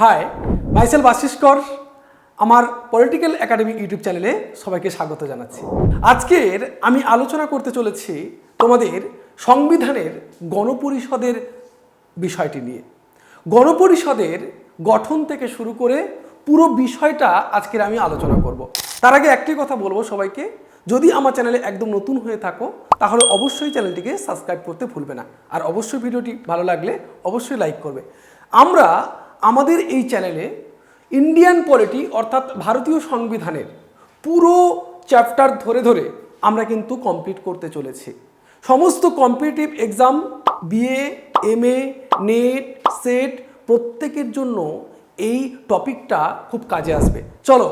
High, myself Ashis কর আমার political academy YouTube চ্যানেলে সবাইকে স্বাগত জানাচ্ছি। আজকের আমি আলোচনা করতে চলেছি তোমাদের সংবিধানের গণপরিষদের বিষয়টি নিয়ে। গণপরিষদের গঠন থেকে শুরু করে পুরো বিষয়টা আজকের আমি আলোচনা করব। তার আগে একটি কথা বলবো সবাইকে, যদি আমার চ্যানেলে একদম নতুন হয়ে থাকো তাহলে অবশ্যই চ্যানেলটিকে সাবস্ক্রাইব করতে ভুলবে না, আর অবশ্যই ভিডিওটি ভালো লাগলে অবশ্যই লাইক করবে। আমরা আমাদের এই চ্যানেলে ইন্ডিয়ান পলিটি অর্থাৎ ভারতীয় সংবিধানের পুরো চ্যাপ্টার ধরে ধরে আমরা কিন্তু কমপ্লিট করতে চলেছি। সমস্ত competitive exam, BA, MA, NET, SET প্রত্যেকের জন্য এই টপিকটা খুব কাজে আসবে। চলো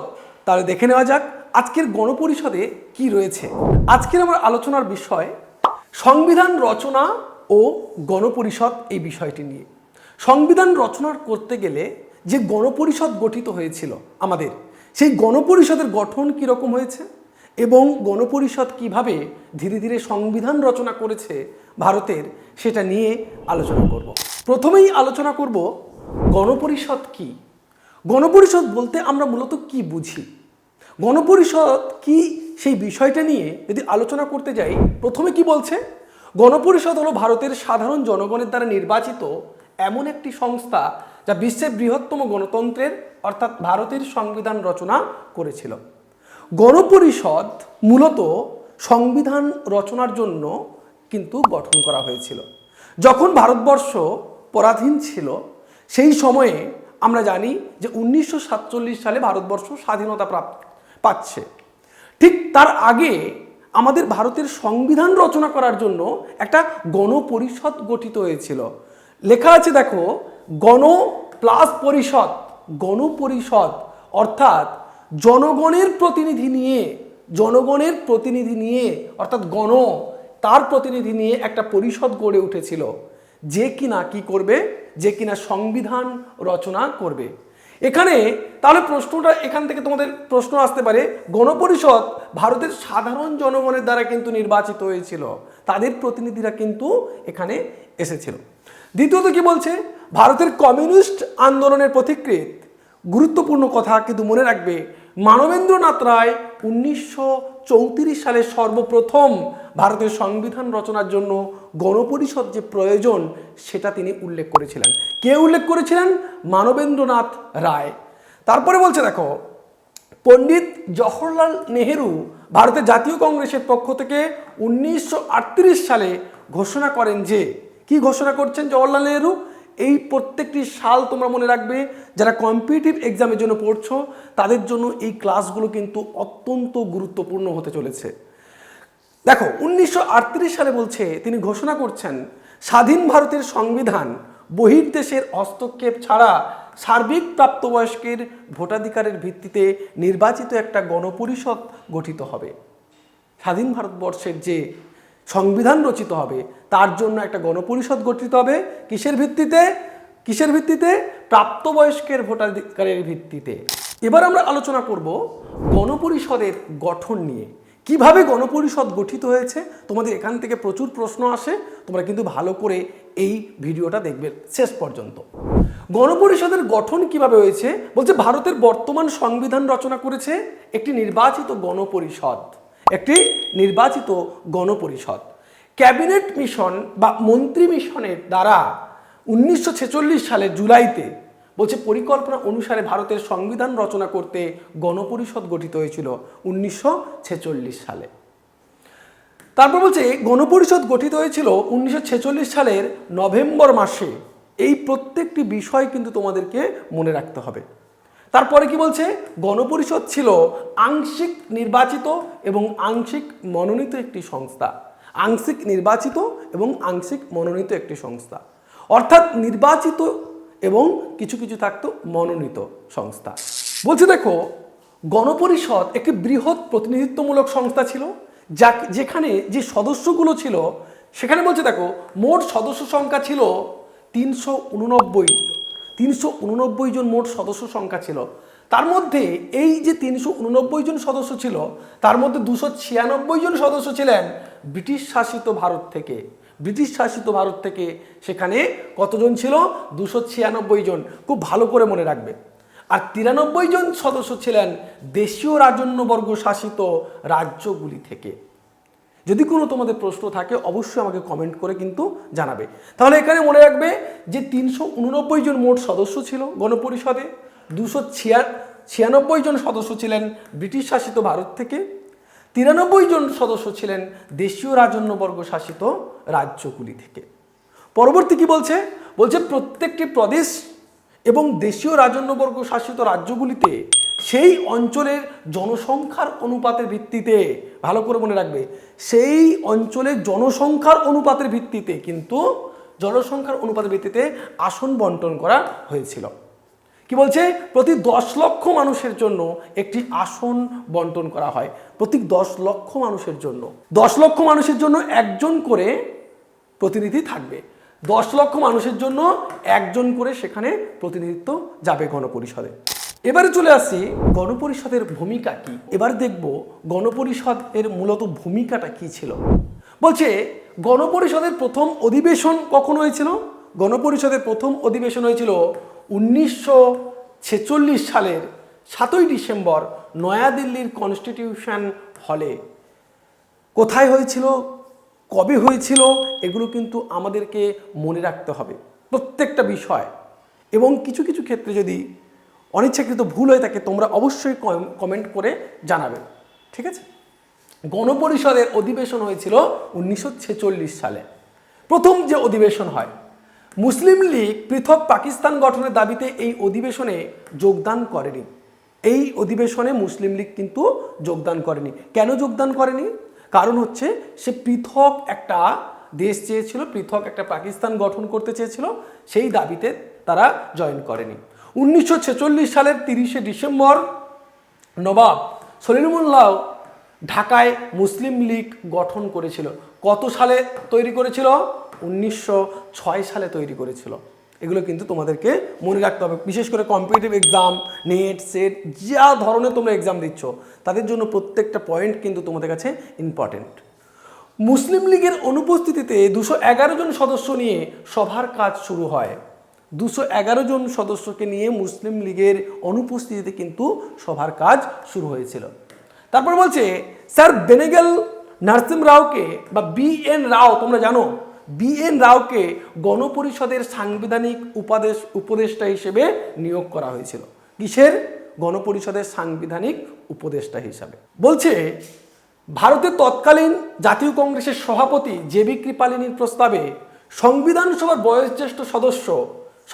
তাহলে দেখে নেওয়া যাক আজকের গণপরিষদে কি রয়েছে। আজকের আমার আলোচনার বিষয় সংবিধান রচনা ও গণপরিষদ, এই বিষয়টি নিয়ে। সংবিধান রচনা করতে গেলে যে গণপরিষদ গঠিত হয়েছিল আমাদের, সেই গণপরিষদের গঠন কীরকম হয়েছে এবং গণপরিষদ কিভাবে ধীরে ধীরে সংবিধান রচনা করেছে ভারতের, সেটা নিয়ে আলোচনা করব। প্রথমেই আলোচনা করব গণপরিষদ কি। গণপরিষদ বলতে আমরা মূলত কি বুঝি, গণপরিষদ কি, সেই বিষয়টা নিয়ে যদি আলোচনা করতে যাই, প্রথমে কি বলছে, গণপরিষদ হলো ভারতের সাধারণ জনগণের দ্বারা নির্বাচিত এমন একটি সংস্থা যা বিশ্বের বৃহত্তম গণতন্ত্রের অর্থাৎ ভারতের সংবিধান রচনা করেছিল। গণপরিষদ মূলত সংবিধান রচনার জন্য কিন্তু গঠন করা হয়েছিল। যখন ভারতবর্ষ পরাধীন ছিল সেই সময়ে আমরা জানি যে 1947 সালে ভারতবর্ষ স্বাধীনতা পাচ্ছে। ঠিক তার আগে আমাদের ভারতের সংবিধান রচনা করার জন্য একটা গণপরিষদ গঠিত হয়েছিল। লেখা আছে দেখো, গণ প্লাস পরিষদ, গণপরিষদ অর্থাৎ জনগণের প্রতিনিধি নিয়ে অর্থাৎ গণ, তার প্রতিনিধি নিয়ে একটা পরিষদ গড়ে উঠেছিল, যে কিনা কি করবে, যে কিনা সংবিধান রচনা করবে। এখানে তাহলে প্রশ্নটা, এখান থেকে তোমাদের প্রশ্ন আসতে পারে, গণপরিষদ ভারতের সাধারণ জনগণের দ্বারা কিন্তু নির্বাচিত হয়েছিল, তাদের প্রতিনিধিরা কিন্তু এখানে এসেছিল। দ্বিতীয়ত কি বলছে, ভারতের কমিউনিস্ট আন্দোলনের পথিকৃৎ, গুরুত্বপূর্ণ কথা কিন্তু মনে রাখবে, মানবেন্দ্রনাথ রায় 1934 সালে সর্বপ্রথম ভারতের সংবিধান রচনার জন্য গণপরিষদ যে প্রয়োজন সেটা তিনি উল্লেখ করেছিলেন। কে উল্লেখ করেছিলেন? মানবেন্দ্রনাথ রায়। তারপরে বলছে দেখো, পণ্ডিত জওহরলাল নেহেরু ভারতের জাতীয় কংগ্রেসের পক্ষ থেকে 1938 সালে ঘোষণা করেন যে, কি ঘোষণা করছেন জওহরলাল নেহেরু? এই প্রত্যেকটি সাল তোমরা মনে রাখবে, যারা কম্পিটিটিভ এক্সামের জন্য পড়ছো তাদের জন্য এই ক্লাসগুলো কিন্তু অত্যন্ত গুরুত্বপূর্ণ হতে চলেছে। দেখো 1938 সালে বলছে, তিনি ঘোষণা করছেন, স্বাধীন ভারতের সংবিধান বহির্দেশের হস্তক্ষেপ ছাড়া সার্বিক প্রাপ্তবয়স্কের ভোটাধিকারের ভিত্তিতে নির্বাচিত একটা গণপরিষদ গঠিত হবে। স্বাধীন ভারতবর্ষের যে সংবিধান রচিত হবে তার জন্য একটা গণপরিষদ গঠিত হবে। কিসের ভিত্তিতে? কিসের ভিত্তিতে? প্রাপ্তবয়স্কের ভোটাধিকারের ভিত্তিতে। এবার আমরা আলোচনা করব গণপরিষদের গঠন নিয়ে, কিভাবে গণপরিষদ গঠিত হয়েছে। তোমাদের এখান থেকে প্রচুর প্রশ্ন আসে, তোমরা কিন্তু ভালো করে এই ভিডিওটা দেখবে শেষ পর্যন্ত। গণপরিষদের গঠন কিভাবে হয়েছে বলছে, ভারতের বর্তমান সংবিধান রচনা করেছে একটি নির্বাচিত গণপরিষদ, একটি নির্বাচিত গণপরিষদ। ক্যাবিনেট মিশন বা মন্ত্রী মিশনের দ্বারা 1946 সালের জুলাইতে বলছে পরিকল্পনা অনুসারে ভারতের সংবিধান রচনা করতে গণপরিষদ গঠিত হয়েছিল 1946 সালে। তারপর বলছে গণপরিষদ গঠিত হয়েছিল 1946 সালের নভেম্বর মাসে। এই প্রত্যেকটি বিষয় কিন্তু তোমাদেরকে মনে রাখতে হবে। তারপরে কি বলছে, গণপরিষদ ছিল আংশিক নির্বাচিত এবং আংশিক মনোনীত একটি সংস্থা। আংশিক নির্বাচিত এবং আংশিক মনোনীত একটি সংস্থা, অর্থাৎ নির্বাচিত এবং কিছু কিছু থাকতো মনোনীত সংস্থা। বলছে দেখো, গণপরিষদ একটি বৃহৎ প্রতিনিধিত্বমূলক সংস্থা ছিল, যেখানে যে সদস্যগুলো ছিল সেখানে বলছে দেখো, মোট সদস্য সংখ্যা ছিল 389 জন মোট সদস্য সংখ্যা ছিল। তার মধ্যে এই যে 389 জন সদস্য ছিল, তার মধ্যে 296 জন সদস্য ছিলেন ব্রিটিশ শাসিত ভারত থেকে, ব্রিটিশ শাসিত ভারত থেকে সেখানে কতজন ছিল? 296 জন। খুব ভালো করে মনে রাখবে। আর 93 জন সদস্য ছিলেন দেশীয় রাজন্যবর্গ শাসিত রাজ্যগুলি থেকে। যদি কোনো তোমাদের প্রশ্ন থাকে অবশ্যই আমাকে কমেন্ট করে কিন্তু জানাবে। তাহলে এখানে মনে রাখবে যে 389 জন মোট সদস্য ছিল গণপরিষদে, 296 জন সদস্য ছিলেন ব্রিটিশ শাসিত ভারত থেকে, 93 জন সদস্য ছিলেন দেশীয় রাজন্যবর্গ শাসিত রাজ্যগুলি থেকে। পরবর্তী কি বলছে? বলছে প্রত্যেকটি প্রদেশ এবং দেশীয় রাজন্যবর্গ শাসিত রাজ্যগুলিতে সেই অঞ্চলের জনসংখ্যার অনুপাতের ভিত্তিতে, ভালো করে মনে রাখবে, সেই অঞ্চলের জনসংখ্যার অনুপাতের ভিত্তিতে কিন্তু জনসংখ্যার অনুপাতের ভিত্তিতে আসন বন্টন করা হয়েছিল। কি বলছে? প্রতি 10 লক্ষ মানুষের জন্য একটি আসন বন্টন করা হয়। প্রতি 10 লক্ষ মানুষের জন্য 10 লক্ষ মানুষের জন্য একজন করে প্রতিনিধি থাকবে। 10 লক্ষ মানুষের জন্য একজন করে সেখানে প্রতিনিধিত্ব যাবে গণপরিষদে। এবারে চলে আসি গণপরিষদের ভূমিকা কি। এবার দেখব গণপরিষদের মূলত ভূমিকাটা কি ছিল। বলছে গণপরিষদের প্রথম অধিবেশন কখন হয়েছিল? গণপরিষদের প্রথম অধিবেশন হয়েছিল 1946 সালের 7ই ডিসেম্বর নয়াদিল্লির কনস্টিটিউশন হলে। কোথায় হয়েছিল, কবে হয়েছিল, এগুলো কিন্তু আমাদেরকে মনে রাখতে হবে প্রত্যেকটা বিষয়। এবং কিছু কিছু ক্ষেত্রে যদি অনিচ্ছাকৃত ভুল হয়ে থাকে তোমরা অবশ্যই কমেন্ট করে জানাবে, ঠিক আছে? গণপরিষদের অধিবেশন হয়েছিল 1946 সালে। প্রথম যে অধিবেশন হয়, মুসলিম লীগ পৃথক পাকিস্তান গঠনের দাবিতে এই অধিবেশনে যোগদান করেনি। এই অধিবেশনে মুসলিম লীগ কিন্তু যোগদান করেনি। কেন যোগদান করেনি? কারণ হচ্ছে সে পৃথক একটা দেশ চেয়েছিল, পৃথক একটা পাকিস্তান গঠন করতে চেয়েছিল, সেই দাবিতে তারা জয়েন করেনি। 1946 সালের 30শে ডিসেম্বর নবাব সলিমুল্লাহ ঢাকায় মুসলিম লীগ গঠন করেছিল। কত সালে তৈরি করেছিল? 1906 সালে তৈরি করেছিল। এগুলো কিন্তু তোমাদেরকে মনে রাখতে হবে। বিশেষ করে কম্পিটিটিভ এক্সাম, নেট, সেট, যা ধরনের তোমরা এক্সাম দিচ্ছ তাদের জন্য প্রত্যেকটা পয়েন্ট কিন্তু তোমাদের কাছে ইম্পর্টেন্ট। মুসলিম লীগের অনুপস্থিতিতে 211 জন সদস্য নিয়ে সভার কাজ শুরু হয়। 211 জন সদস্যকে নিয়ে মুসলিম লীগের অনুপস্থিতিতে কিন্তু সভার কাজ শুরু হয়েছিল। তারপর বলছে স্যার বেনেগল নরসিংহ রাওকে বা BN রাও, তোমরা জানো BN রাওকে গণপরিষদের সাংবিধানিক উপদেষ্টা হিসেবে নিয়োগ করা হয়েছিল। কিসের? গণপরিষদের সাংবিধানিক উপদেষ্টা হিসাবে। বলছে ভারতের তৎকালীন জাতীয় কংগ্রেসের সভাপতি JB কৃপালিনীর প্রস্তাবে সংবিধান সভার বয়োজ্যেষ্ঠ সদস্য,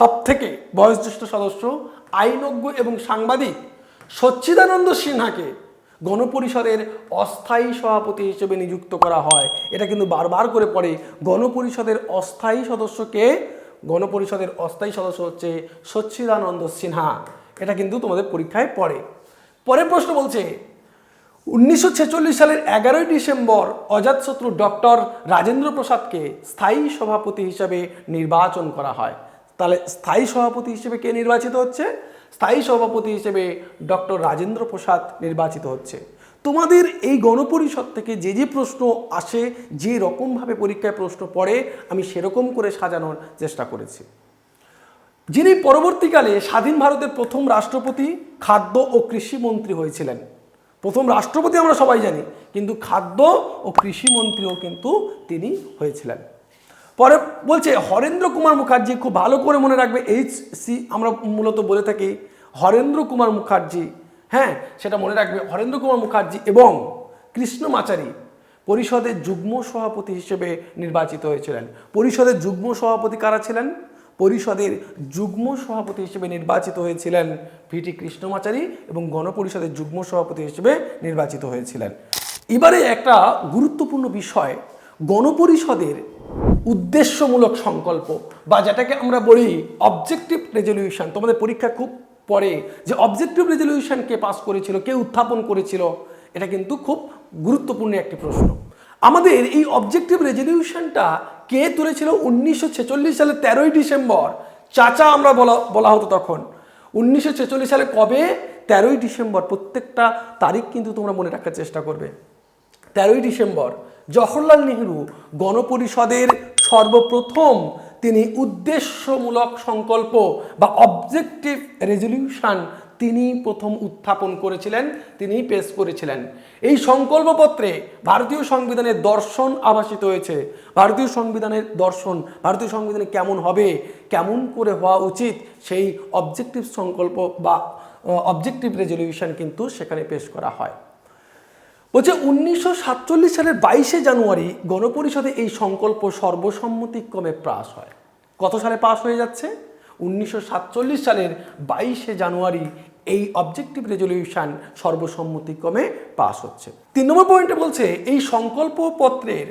সবথেকে বয়োজ্যেষ্ঠ সদস্য, আইনজ্ঞ এবং সাংবাদিক সচ্চিদানন্দ সিনহাকে গণপরিষদের অস্থায়ী সভাপতি হিসেবে নিযুক্ত করা হয়। এটা কিন্তু বারবার করে পড়ে। গণপরিষদের অস্থায়ী সদস্যকে, গণপরিষদের অস্থায়ী সদস্য হচ্ছে সচ্চিদানন্দ সিনহা। এটা কিন্তু তোমাদের পরীক্ষায় পড়ে। পরের প্রশ্ন বলছে 1946 সালের 11ই ডিসেম্বর অজাতশত্রু ডক্টর রাজেন্দ্র প্রসাদকে স্থায়ী সভাপতি হিসাবে নির্বাচন করা হয়। তাহলে স্থায়ী সভাপতি হিসেবে কে নির্বাচিত হচ্ছে? স্থায়ী সভাপতি হিসেবে ডক্টর রাজেন্দ্র প্রসাদ নির্বাচিত হচ্ছে। তোমাদের এই গণপরিষদ থেকে যে যে প্রশ্ন আসে, যে রকমভাবে পরীক্ষায় প্রশ্ন পড়ে, আমি সেরকম করে সাজানোর চেষ্টা করেছি। যিনি পরবর্তীকালে স্বাধীন ভারতের প্রথম রাষ্ট্রপতি, খাদ্য ও কৃষি মন্ত্রী হয়েছিলেন। প্রথম রাষ্ট্রপতি আমরা সবাই জানি, কিন্তু খাদ্য ও কৃষি মন্ত্রীও কিন্তু তিনি হয়েছিলেন। পরে বলছে হরেন্দ্র কুমার মুখার্জি, খুব ভালো করে মনে রাখবে, HC আমরা মূলত বলে থাকি হরেন্দ্র কুমার মুখার্জি, হ্যাঁ সেটা মনে রাখবে। হরেন্দ্র কুমার মুখার্জি এবং কৃষ্ণমাচারী পরিষদের যুগ্ম সভাপতি হিসেবে নির্বাচিত হয়েছিলেন। পরিষদের যুগ্ম সভাপতি কারা ছিলেন? পরিষদের যুগ্ম সভাপতি হিসেবে নির্বাচিত হয়েছিলেন VT কৃষ্ণমাচারী এবং গণপরিষদের যুগ্ম সভাপতি হিসেবে নির্বাচিত হয়েছিলেন। এবারে একটা গুরুত্বপূর্ণ বিষয়, গণপরিষদের উদ্দেশ্যমূলক সংকল্প বা যেটাকে আমরা বলি অবজেক্টিভ রেজলিউশন। তোমাদের পরীক্ষা খুব পড়ে যে অবজেক্টিভ রেজলিউশন কে পাস করেছিল, কে উত্থাপন করেছিল, এটা কিন্তু খুব গুরুত্বপূর্ণ একটি প্রশ্ন। আমাদের এই অবজেক্টিভ রেজলিউশনটা কে তুলেছিল? 1946 সালের 13ই ডিসেম্বর। চাচা আমরা বলা হতো তখন। 1946 সালে কবে? 13ই ডিসেম্বর। প্রত্যেকটা তারিখ কিন্তু তোমরা মনে রাখার চেষ্টা করবে। 13ই ডিসেম্বর জওহরলাল নেহরু গণপরিষদের সর্বপ্রথম তিনি উদ্দেশ্যমূলক সংকল্প বা অবজেক্টিভ রেজলিউশন তিনি প্রথম উত্থাপন করেছিলেন, তিনি পেশ করেছিলেন। এই সংকল্পপত্রে ভারতীয় সংবিধানের দর্শন আভাসিত হয়েছে। ভারতীয় সংবিধানের দর্শন, ভারতীয় সংবিধানে কেমন হবে, কেমন করে হওয়া উচিত, সেই অবজেক্টিভ সংকল্প বা অবজেক্টিভ রেজলিউশন কিন্তু সেখানে পেশ করা হয়। বলছে 1947 সালের 22শে জানুয়ারি গণপরিষদে এই সংকল্প সর্বসম্মতিক্রমে পাস হয়। কত সালে পাস হয়ে যাচ্ছে? 1947 সালের 22শে জানুয়ারি এই অবজেক্টিভ রেজলিউশন সর্বসম্মতিক্রমে পাস হচ্ছে। 3 নম্বর পয়েন্টে বলছে এই সংকল্প পত্রের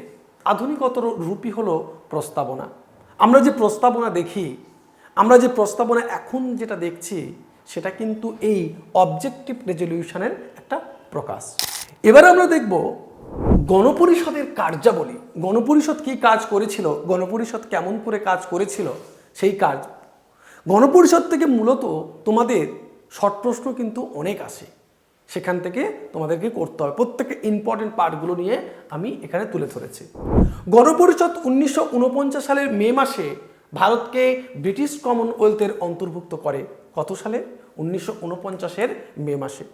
আধুনিকতর রূপই হলো প্রস্তাবনা। আমরা যে প্রস্তাবনা দেখি, আমরা যে প্রস্তাবনা এখন যেটা দেখছি, সেটা কিন্তু এই অবজেক্টিভ রেজলিউশনের একটা প্রকাশ। এবার আমরা দেখব গণপরিষদের কার্যাবলী। গণপরিষদ কি কাজ করেছিল, গণপরিষদ কেমন করে কাজ করেছিল, সেই কাজ। গণপরিষদ থেকে মূলত তোমাদের শর্ট প্রশ্ন কিন্তু অনেক আসে, সেখান থেকে তোমাদেরকে করতে হবে। প্রত্যেকটা ইম্পর্টেন্ট পার্টগুলো নিয়ে আমি এখানে তুলে ধরেছি। গণপরিষদ 1949 সালের মে মাসে ভারতকে ব্রিটিশ কমনওয়েলথের অন্তর্ভুক্ত করে। কত সালে? 1949-এর মে মাসে।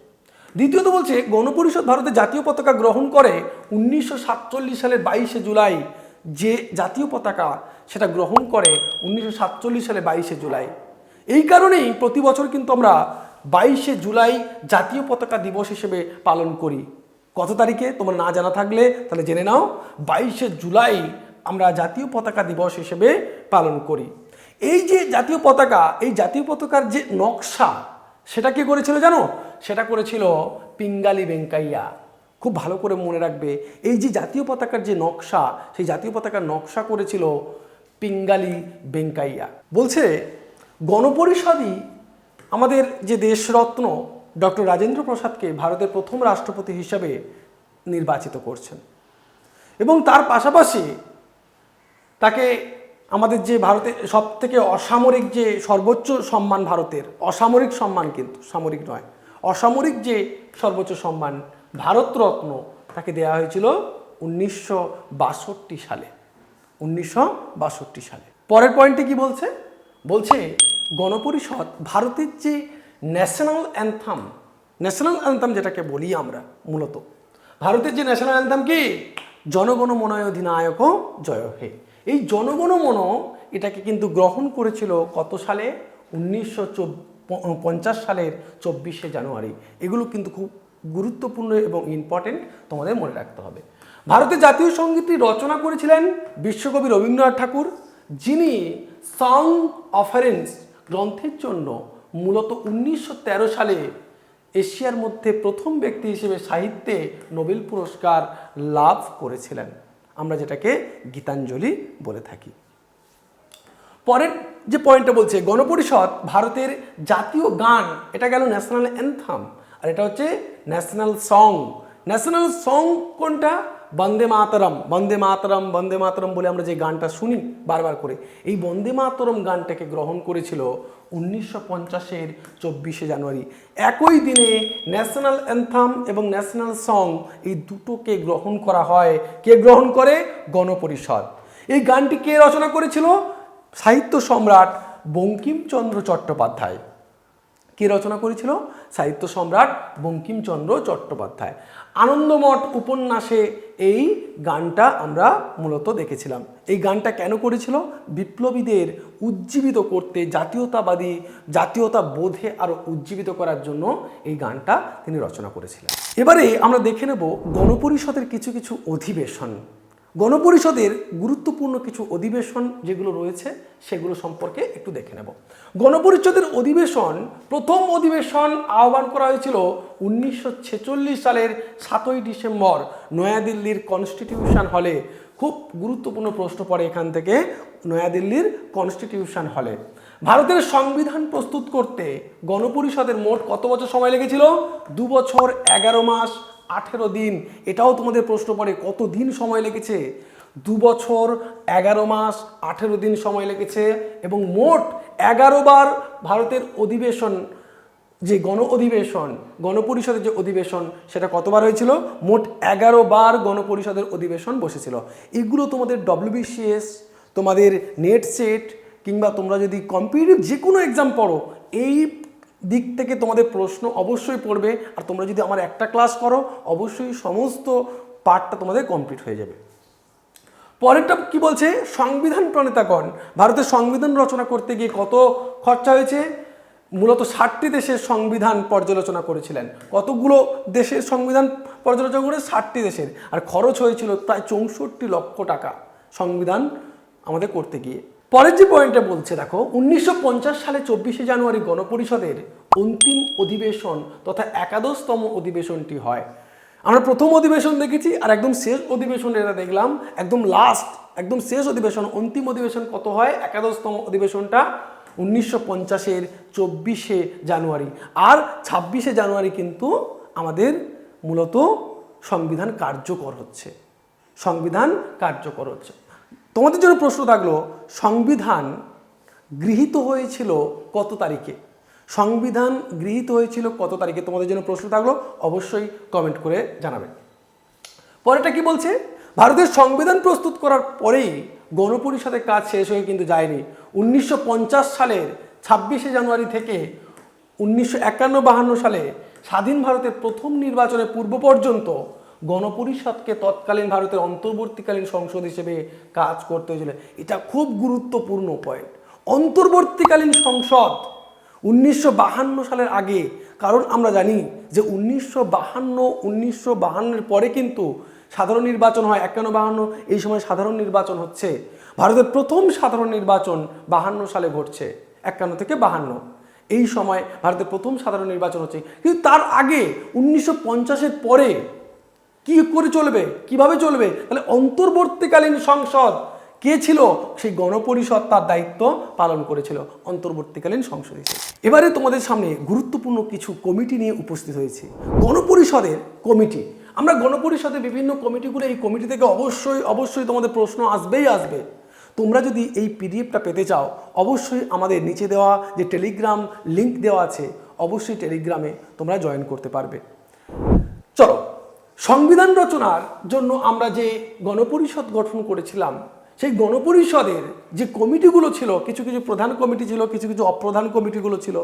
দ্বিতীয়ত বলছে গণপরিষদ ভারতের জাতীয় পতাকা গ্রহণ করে 1947 সালের 22শে জুলাই। যে জাতীয় পতাকা সেটা গ্রহণ করে 1947 সালে 22শে জুলাই। এই কারণেই প্রতি বছর কিন্তু আমরা 22শে জুলাই জাতীয় পতাকা দিবস হিসেবে পালন করি। কত তারিখে? তোমার না জানা থাকলে তাহলে জেনে নাও, 22শে জুলাই আমরা জাতীয় পতাকা দিবস হিসেবে পালন করি। এই যে জাতীয় পতাকা, এই জাতীয় পতাকার যে নকশা, সেটা কি করেছিল জানো? সেটা করেছিল পিঙ্গালি ভেঙ্কাইয়া। খুব ভালো করে মনে রাখবে, এই যে জাতীয় পতাকার যে নকশা, সেই জাতীয় পতাকার নকশা করেছিল পিঙ্গালি ভেঙ্কাইয়া। বলছে গণপরিষদই আমাদের যে দেশরত্ন ডক্টর রাজেন্দ্র প্রসাদকে ভারতের প্রথম রাষ্ট্রপতি হিসাবে নির্বাচিত করছেন, এবং তার পাশাপাশি তাকে আমাদের যে ভারতের সব থেকে অসামরিক যে সর্বোচ্চ সম্মান, ভারতের অসামরিক সম্মান, কিন্তু সামরিক নয়, অসামরিক যে সর্বোচ্চ সম্মান ভারতরত্ন, তাকে দেওয়া হয়েছিল 1962 সালে। 1962 সালে। পরের পয়েন্টে কি বলছে? বলছে গণপরিষদ ভারতের যে ন্যাশনাল অ্যান্থাম যেটাকে বলি আমরা, মূলত ভারতের যে ন্যাশনাল অ্যান্থাম কি? জনগণ মন অধিনায়ক জয় হে। এই জনগণ মন এটাকে কিন্তু গ্রহণ করেছিল কত সালে? 1950 সালের 24শে জানুয়ারি। এগুলো কিন্তু খুব গুরুত্বপূর্ণ এবং ইম্পর্টেন্ট, তোমাদের মনে রাখতে হবে। ভারতের জাতীয় সঙ্গীতটি রচনা করেছিলেন বিশ্বকবি রবীন্দ্রনাথ ঠাকুর, যিনি সং অফারেন্স গ্রন্থের জন্য মূলত 1913 সালে এশিয়ার মধ্যে প্রথম ব্যক্তি হিসেবে সাহিত্যে নোবেল পুরস্কার লাভ করেছিলেন, আমরা যেটাকে গীতাঞ্জলি বলে থাকি। পরের যে পয়েন্টটা বলছে গণপরিষদ ভারতের জাতীয় গান, এটা গেল ন্যাশনাল অ্যান্থাম, আর এটা হচ্ছে ন্যাশনাল সং। ন্যাশনাল সং কোনটা? বন্দে মাতরম। বন্দে মাতরম, বন্দে মাতরম বলে আমরা যে গানটা শুনি বারবার করে, এই বন্দে মাতরম গানটাকে গ্রহণ করেছিল 1950-এর 24শে জানুয়ারি। একই দিনে ন্যাশনাল অ্যান্থাম এবং ন্যাশনাল সং এই দুটোকে গ্রহণ করা হয়। কে গ্রহণ করে? গণপরিষদ। এই গানটি কে রচনা করেছিল? সাহিত্য সম্রাট বঙ্কিমচন্দ্র চট্টোপাধ্যায়। কে রচনা করেছিল? সাহিত্য সম্রাট বঙ্কিমচন্দ্র চট্টোপাধ্যায়। আনন্দমঠ উপন্যাসে এই গানটা আমরা মূলত দেখেছিলাম। এই গানটা কেন করেছিল? বিপ্লবীদের উজ্জীবিত করতে, জাতীয়তা বোধে আরো উজ্জীবিত করার জন্য এই গানটা তিনি রচনা করেছিলেন। এবারে আমরা দেখে নেব গণপরিষদের কিছু কিছু অধিবেশন। গণপরিষদের গুরুত্বপূর্ণ কিছু অধিবেশন যেগুলো রয়েছে সেগুলো সম্পর্কে একটু দেখে নেব। গণপরিষদের অধিবেশন, প্রথম অধিবেশন আহ্বান করা হয়েছিল 1946 সালের 7ই ডিসেম্বর নয়াদিল্লির কনস্টিটিউশন হলে। খুব গুরুত্বপূর্ণ প্রশ্ন পড়ে এখান থেকে, নয়াদিল্লির কনস্টিটিউশন হলে। ভারতের সংবিধান প্রস্তুত করতে গণপরিষদের মোট কত বছর সময় লেগেছিল? 2 বছর 11 মাস 18 দিন। এটাও তোমাদের প্রশ্ন পড়ে, কত দিন সময় লেগেছে? 2 বছর 11 মাস 18 দিন সময় লেগেছে, এবং মোট 11 বার ভারতের অধিবেশন, যে অধিবেশন, গণপরিষদের যে অধিবেশন, সেটা কতবার হয়েছিল? মোট 11 বার গণপরিষদের অধিবেশন বসেছিল। এগুলো তোমাদের WBCS তোমাদের নেট সেট কিংবা তোমরা যদি কম্পিটিটিভ যে কোনো এক্সাম পড়ো, এই দিক থেকে তোমাদের প্রশ্ন অবশ্যই পড়বে। আর তোমরা যদি আমার একটা ক্লাস করো, অবশ্যই সমস্ত পার্টটা তোমাদের কমপ্লিট হয়ে যাবে। পরেরটা কি বলছে, সংবিধান প্রণেতাগণ ভারতের সংবিধান রচনা করতে গিয়ে কত খরচা হয়েছে? মূলত 60টি দেশের সংবিধান পর্যালোচনা করেছিলেন। কতগুলো দেশের সংবিধান পর্যালোচনা করে? 60টি দেশের। আর খরচ হয়েছিল প্রায় 64 লক্ষ টাকা সংবিধান আমাদের করতে গিয়ে। পরের যে পয়েন্টটা বলছে দেখো, 1950 সালে 24শে জানুয়ারি গণপরিষদের অন্তিম অধিবেশন তথা একাদশতম অধিবেশনটি হয়। আমরা প্রথম অধিবেশন দেখেছি আর একদম শেষ অধিবেশন এটা দেখলাম, একদম লাস্ট একদম শেষ অধিবেশন, অন্তিম অধিবেশন কত হয়? একাদশতম অধিবেশনটা 1950-এর 24শে জানুয়ারি। আর 26শে জানুয়ারি কিন্তু আমাদের মূলত সংবিধান কার্যকর হচ্ছে। সংবিধান কার্যকর হচ্ছে। তোমাদের জন্য প্রশ্ন থাকলো, সংবিধান গৃহীত হয়েছিল কত তারিখে? সংবিধান গৃহীত হয়েছিল কত তারিখে? তোমাদের জন্য প্রশ্ন থাকলো, অবশ্যই কমেন্ট করে জানাবে। পরেরটা কি বলছে, ভারতের সংবিধান প্রস্তুত করার পরেই গণপরিষদের কাজ শেষ হয়ে কিন্তু যায়নি। 1950 সালের 26শে জানুয়ারি থেকে 1951-52 সালে স্বাধীন ভারতের প্রথম নির্বাচনের পূর্ব পর্যন্ত গণপরিষদকে তৎকালীন ভারতের অন্তর্বর্তীকালীন সংসদ হিসেবে কাজ করতে হয়েছিল। এটা খুব গুরুত্বপূর্ণ পয়েন্ট। অন্তর্বর্তীকালীন সংসদ 1952 সালের আগে, কারণ আমরা জানি যে 1952-1952-এর পরে কিন্তু সাধারণ নির্বাচন হয়। 51-52 এই সময় সাধারণ নির্বাচন হচ্ছে। ভারতের প্রথম সাধারণ নির্বাচন 52 সালে ঘটছে, 51 থেকে 52 এই সময় ভারতের প্রথম সাধারণ নির্বাচন হচ্ছে। কিন্তু তার আগে 1950-এর পরে কি করে চলবে, কিভাবে চলবে? তাহলে অন্তর্বর্তীকালীন সংসদ কে ছিল? সেই গণপরিষদ তার দায়িত্ব পালন করেছিল অন্তর্বর্তীকালীন সংসদ হিসেবে। এবারে তোমাদের সামনে গুরুত্বপূর্ণ কিছু কমিটি নিয়ে উপস্থিত হয়েছে। গণপরিষদের কমিটি, আমরা গণপরিষদে বিভিন্ন কমিটিগুলো, এই কমিটি থেকে অবশ্যই তোমাদের প্রশ্ন আসবেই আসবে। তোমরা যদি এই পিডিএফটা পেতে চাও, অবশ্যই আমাদের নিচে দেওয়া যে টেলিগ্রাম লিঙ্ক দেওয়া আছে, অবশ্যই টেলিগ্রামে তোমরা জয়েন করতে পারবে। চলো, সংবিধান রচনার জন্য আমরা যে গণপরিষদ গঠন করেছিলাম, সেই গণপরিষদের যে কমিটিগুলো ছিল, কিছু কিছু প্রধান কমিটি ছিল, কিছু কিছু অপ্রধান কমিটিগুলো ছিল।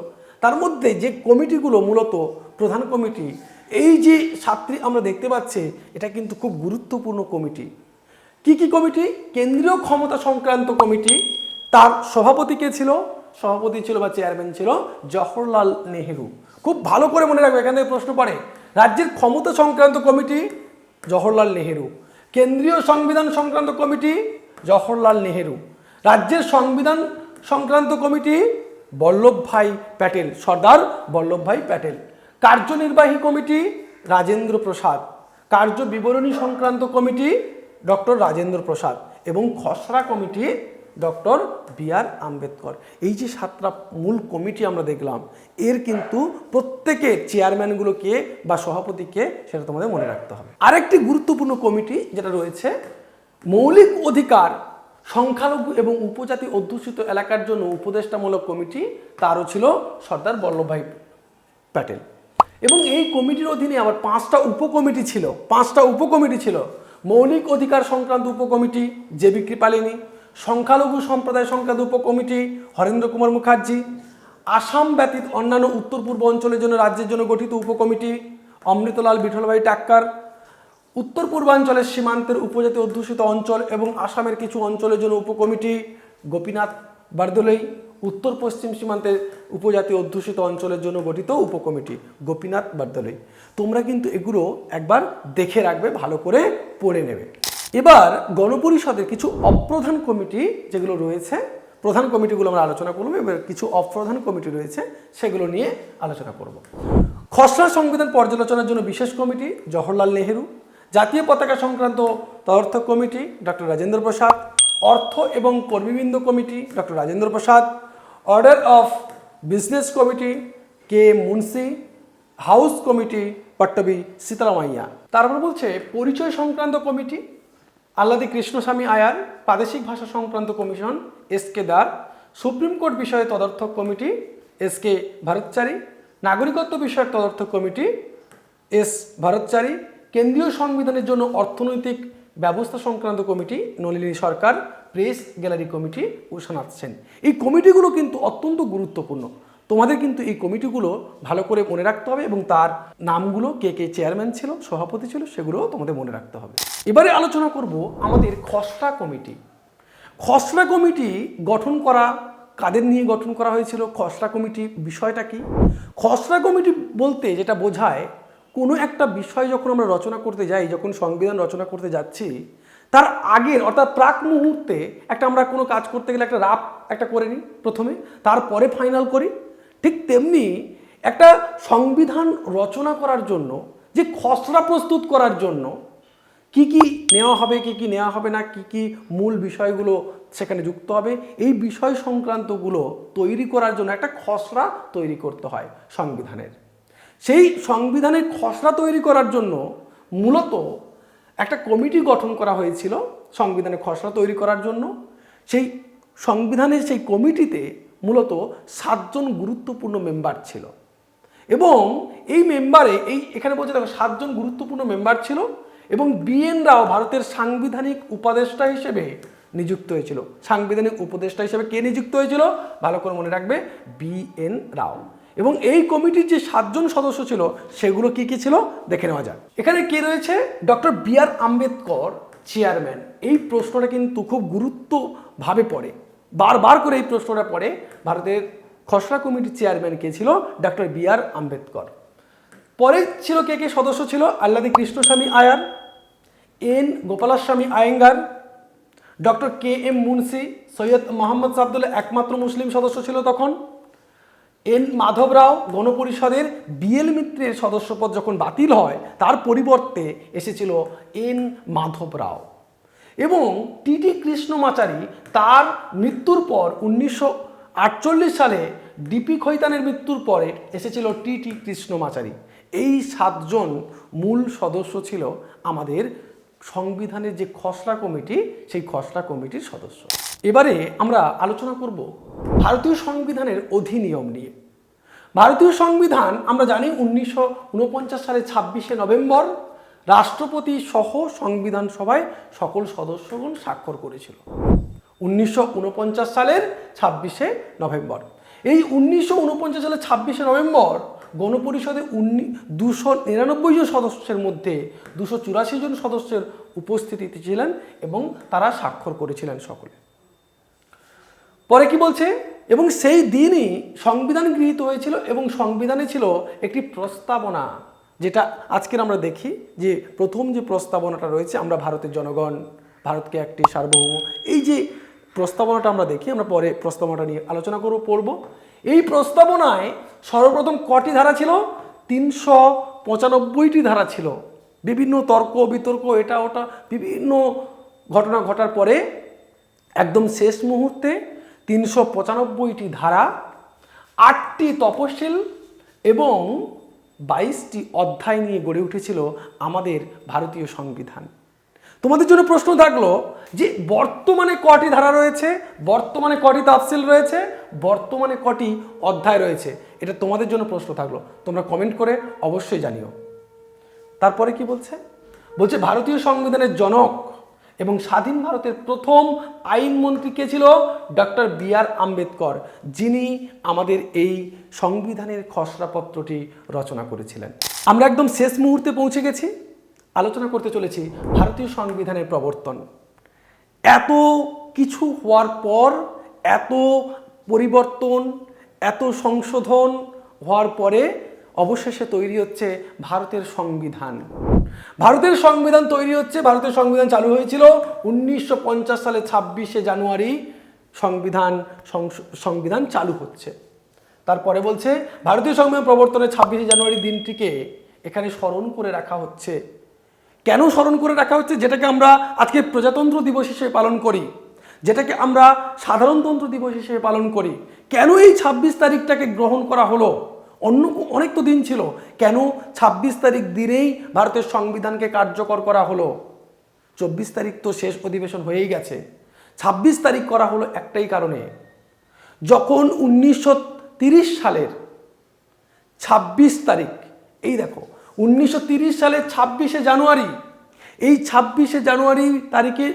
তার মধ্যে যে কমিটিগুলো মূলত প্রধান কমিটি, এই যে 7টি আমরা দেখতে পাচ্ছি, এটা কিন্তু খুব গুরুত্বপূর্ণ কমিটি। কি কি কমিটি? কেন্দ্রীয় ক্ষমতা সংক্রান্ত কমিটি, তার সভাপতি কে ছিল? সভাপতি ছিল বা চেয়ারম্যান ছিল জওহরলাল নেহেরু। খুব ভালো করে মনে রাখবে, এখান থেকে প্রশ্ন পড়ে। রাজ্যের ক্ষমতা সংক্রান্ত কমিটি জওহরলাল নেহেরু। কেন্দ্রীয় সংবিধান সংক্রান্ত কমিটি জওহরলাল নেহেরু। রাজ্যের সংবিধান সংক্রান্ত কমিটি বল্লভভাই প্যাটেল, সর্দার বল্লভভাই প্যাটেল। কার্যনির্বাহী কমিটি রাজেন্দ্র প্রসাদ। কার্য বিবরণী সংক্রান্ত কমিটি ডক্টর রাজেন্দ্র প্রসাদ। এবং খসড়া কমিটি ডক্টর বি.আর. আম্বেদকর। এই যে 7টা মূল কমিটি আমরা দেখলাম, এর কিন্তু প্রত্যেকের চেয়ারম্যানগুলো কে বা সভাপতি কে, সেটা তোমাদের মনে রাখতে হবে। আরেকটি গুরুত্বপূর্ণ কমিটি যেটা রয়েছে, মৌলিক অধিকার সংখ্যালঘু এবং উপজাতি অধ্যুষিত এলাকার জন্য উপদেষ্টামূলক কমিটি, তারও ছিল সর্দার বল্লভভাই প্যাটেল। এবং এই কমিটির অধীনে আবার 5টা উপকমিটি ছিল। মৌলিক অধিকার সংক্রান্ত উপকমিটি জে.বি. কৃপালিনী। সংখ্যালঘু সম্প্রদায় সংক্রান্ত উপকমিটি হরেন্দ্র কুমার মুখার্জি। আসাম ব্যতীত অন্যান্য উত্তর পূর্ব অঞ্চলের জন্য রাজ্যের জন্য গঠিত উপকমিটি অমৃতলাল বিঠলভাই টাক্কার। উত্তর পূর্বাঞ্চলের সীমান্তের উপজাতি অধ্যুষিত অঞ্চল এবং আসামের কিছু অঞ্চলের জন্য উপকমিটি গোপীনাথ বরদলৈ। উত্তর পশ্চিম সীমান্তের উপজাতি অধ্যুষিত অঞ্চলের জন্য গঠিত উপকমিটি গোপীনাথ বরদলৈ। তোমরা কিন্তু এগুলো একবার দেখে রাখবে, ভালো করে পড়ে নেবে। এবার গণপরিষদের কিছু অপ্রধান কমিটি যেগুলো রয়েছে, প্রধান কমিটিগুলো আমরা আলোচনা করবো, এবার কিছু অপ্রধান কমিটি রয়েছে সেগুলো নিয়ে আলোচনা করব। খসড়া সংবিধান পর্যালোচনার জন্য বিশেষ কমিটি জওহরলাল নেহেরু। জাতীয় পতাকা সংক্রান্ত তদর্থ কমিটি ডক্টর রাজেন্দ্র প্রসাদ। অর্থ এবং কর্মীবৃন্দ committee doctor Rajendra Prasad. Order of business committee K Munshi. House committee Pattabhi Sitaramayya. তারপর বলছে পরিচয় সংক্রান্ত কমিটি আল্লাদি কৃষ্ণস্বামী আয়ার। প্রাদেশিক ভাষা সংক্রান্ত কমিশন এস.কে. দার। সুপ্রিম কোর্ট বিষয়ে তদর্থক কমিটি এস.কে. ভরতচারী। নাগরিকত্ব বিষয়ক তদর্থক কমিটি এস. ভরতচারী। কেন্দ্রীয় সংবিধানের জন্য অর্থনৈতিক ব্যবস্থা সংক্রান্ত কমিটি নলিনী সরকার, প্রেস গ্যালারি কমিটি উষানাথ সেন। এই কমিটিগুলো কিন্তু অত্যন্ত গুরুত্বপূর্ণ। তোমাদের কিন্তু এই কমিটিগুলো ভালো করে মনে রাখতে হবে এবং তার নামগুলো কে কে চেয়ারম্যান ছিল, সভাপতি ছিল, সেগুলো তোমাদের মনে রাখতে হবে। এবারে আলোচনা করব আমাদের খসড়া কমিটি। খসড়া কমিটি গঠন করা কাদের নিয়ে গঠন করা হয়েছিল? খসড়া কমিটি বিষয়টা কি? খসড়া কমিটি বলতে যেটা বোঝায়, কোনো একটা বিষয় যখন আমরা রচনা করতে যাই, যখন সংবিধান রচনা করতে যাচ্ছি, তার আগের অর্থাৎ প্রাক মুহূর্তে আমরা কোনো কাজ করতে গেলে একটা রাফ করে নিই প্রথমে, তারপরে ফাইনাল করি। ঠিক তেমনি একটা সংবিধান রচনা করার জন্য যে খসড়া প্রস্তুত করার জন্য কি কি নেওয়া হবে, কি কি নেওয়া হবে না, কি কি মূল বিষয়গুলো সেখানে যুক্ত হবে, এই বিষয় সংক্রান্তগুলো তৈরি করার জন্য একটা খসড়া তৈরি করতে হয় সংবিধানের। সেই সংবিধানের খসড়া তৈরি করার জন্য মূলত একটা কমিটি গঠন করা হয়েছিল সংবিধানের খসড়া তৈরি করার জন্য। সেই সংবিধানের সেই কমিটিতে মূলত 7 জন গুরুত্বপূর্ণ মেম্বার ছিল এবং এই মেম্বারে এখানে বলছে দেখো 7 জন গুরুত্বপূর্ণ মেম্বার ছিল এবং BN রাও ভারতের সাংবিধানিক উপদেষ্টা হিসেবে নিযুক্ত হয়েছিল। সাংবিধানিক উপদেষ্টা হিসেবে কে নিযুক্ত হয়েছিল? ভালো করে মনে রাখবে, BN রাও। এবং এই কমিটির যে 7 জন সদস্য ছিল সেগুলো কি কি ছিল দেখে নেওয়া যাক। এখানে কে রয়েছে? Doctor BR Ambedkar chairman. এই প্রশ্নটা কিন্তু খুব গুরুত্বভাবে পড়ে, বারবার করে এই প্রশ্নটা পড়ে। ভারতের খসড়া কমিটির চেয়ারম্যান কে ছিল? Doctor BR Ambedkar. পরে ছিল কে কে সদস্য ছিল? Alladi Krishnaswami Ayyar, N Gopalaswami Ayyangar, doctor KM Munshi, Syed Mohammad Saadulla একমাত্র মুসলিম সদস্য ছিল তখন, N মাধব রাও। গণপরিষদের BL মিত্রের সদস্যপদ যখন বাতিল হয় তার পরিবর্তে এসেছিল N মাধব রাও। এবং TT কৃষ্ণমাচারী, তার মৃত্যুর পর 1948 সালে DP খৈতানের মৃত্যুর পরে এসেছিল TT কৃষ্ণমাচারী। এই 7 জন মূল সদস্য ছিল আমাদের সংবিধানের যে খসড়া কমিটি, সেই খসড়া কমিটির সদস্য। এবারে আমরা আলোচনা করব ভারতীয় সংবিধানের অধিনিয়ম নিয়ে। ভারতীয় সংবিধান আমরা জানি 1949 সালে 26শে নভেম্বর রাষ্ট্রপতি সহ সংবিধান সভায় সকল সদস্যগণ স্বাক্ষর করেছিল। 1949 সালের 26শে নভেম্বর। এই 1949 সালের 26শে নভেম্বর গণপরিষদে 299 জন সদস্যের মধ্যে 284 জন সদস্যের উপস্থিতিতে ছিলেন এবং তারা স্বাক্ষর করেছিলেন সকলে। পরে কি বলছে? এবং সেই দিনই সংবিধান গৃহীত হয়েছিল এবং সংবিধানে ছিল একটি প্রস্তাবনা, যেটা আজকের আমরা দেখি যে প্রথম যে প্রস্তাবনাটা রয়েছে, আমরা ভারতের জনগণ, ভারতকে একটি সার্বভৌম, এই যে প্রস্তাবনাটা আমরা দেখি, আমরা পরে প্রস্তাবনাটা নিয়ে আলোচনা পড়ব। এই প্রস্তাবনায় সর্বপ্রথম কটি ধারা ছিল? 395টি ধারা ছিল। বিভিন্ন তর্ক বিতর্ক, এটা ওটা বিভিন্ন ঘটনা ঘটার পরে একদম শেষ মুহূর্তে 395টি ধারা, 8টি তফসিল এবং 22টি অধ্যায় নিয়ে গড়ে উঠেছিল আমাদের ভারতীয় সংবিধান। তোমাদের জন্য প্রশ্ন থাকলো যে বর্তমানে কটি ধারা রয়েছে, বর্তমানে কটি তফসিল রয়েছে, বর্তমানে কটি অধ্যায় রয়েছে? এটা তোমাদের জন্য প্রশ্ন থাকলো, তোমরা কমেন্ট করে অবশ্যই জানিও। তারপরে কি বলছে? বলছে ভারতীয় সংবিধানের জনক এবং স্বাধীন ভারতের প্রথম আইনমন্ত্রী কে ছিল? ডক্টর BR আম্বেদকর, যিনি আমাদের এই সংবিধানের খসড়াপত্রটি রচনা করেছিলেন। আমরা একদম শেষ মুহূর্তে পৌঁছে গেছি, আলোচনা করতে চলেছি ভারতীয় সংবিধানের প্রবর্তন। এত কিছু হওয়ার পর, এত পরিবর্তন, এত সংশোধন হওয়ার পরে অবশেষে তৈরি হচ্ছে ভারতের সংবিধান। ভারতের সংবিধান তৈরি হচ্ছে, ভারতের সংবিধান চালু হয়েছিল 1950 সালে 26শে জানুয়ারি সংবিধান চালু হচ্ছে। তারপরে বলছে ভারতীয় সংবিধান প্রবর্তনের 26শে জানুয়ারি দিনটিকে এখানে স্মরণ করে রাখা হচ্ছে। কেন স্মরণ করে রাখা হচ্ছে? যেটাকে আমরা আজকে প্রজাতন্ত্র দিবস হিসেবে পালন করি, যেটাকে আমরা সাধারণতন্ত্র দিবস হিসেবে পালন করি। কেন এই 26 তারিখটাকে গ্রহণ করা হলো? অন্য অনেক তো দিন ছিল, কেন 26 তারিখ দিনেই ভারতের সংবিধানকে কার্যকর করা হলো? 24 তারিখ তো শেষ অধিবেশন হয়েই গেছে, 26 তারিখ করা হলো একটাই কারণে। যখন 1930 সালের 26 তারিখ, এই দেখো 1930 সালের 26শে জানুয়ারি, এই 26শে জানুয়ারি তারিখে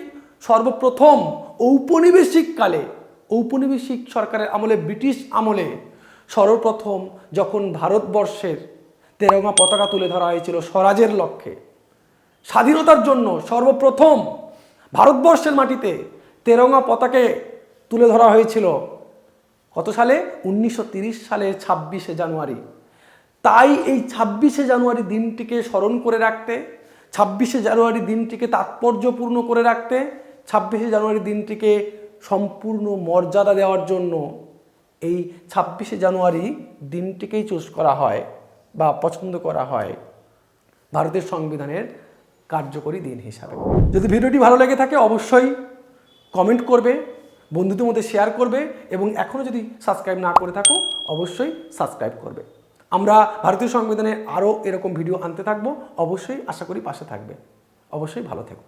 সর্বপ্রথম ঔপনিবেশিক সরকারের আমলে, ব্রিটিশ আমলে সর্বপ্রথম যখন ভারতবর্ষের তেরঙ্গা পতাকা তুলে ধরা হয়েছিল স্বরাজের লক্ষ্যে, স্বাধীনতার জন্য সর্বপ্রথম ভারতবর্ষের মাটিতে তেরঙ্গা পতাকে তুলে ধরা হয়েছিল কত সালে? 1930 সালের 26শে জানুয়ারি। তাই এই 26শে জানুয়ারি দিনটিকে স্মরণ করে রাখতে, 26শে জানুয়ারি দিনটিকে তাৎপর্যপূর্ণ করে রাখতে, 26শে জানুয়ারি দিনটিকে সম্পূর্ণ মর্যাদা দেওয়ার জন্য এই 26শে জানুয়ারি দিনটিকেই চুজ করা হয় বা পছন্দ করা হয় ভারতের সংবিধানের কার্যকরী দিন হিসাবে। যদি ভিডিওটি ভালো লেগে থাকে অবশ্যই কমেন্ট করবে, বন্ধুদের মধ্যে শেয়ার করবে এবং এখনও যদি সাবস্ক্রাইব না করে থাকো অবশ্যই সাবস্ক্রাইব করবে। আমরা ভারতীয় সংবিধানের আরও এরকম ভিডিও আনতে থাকবো, অবশ্যই আশা করি পাশে থাকবে। অবশ্যই ভালো থেকো।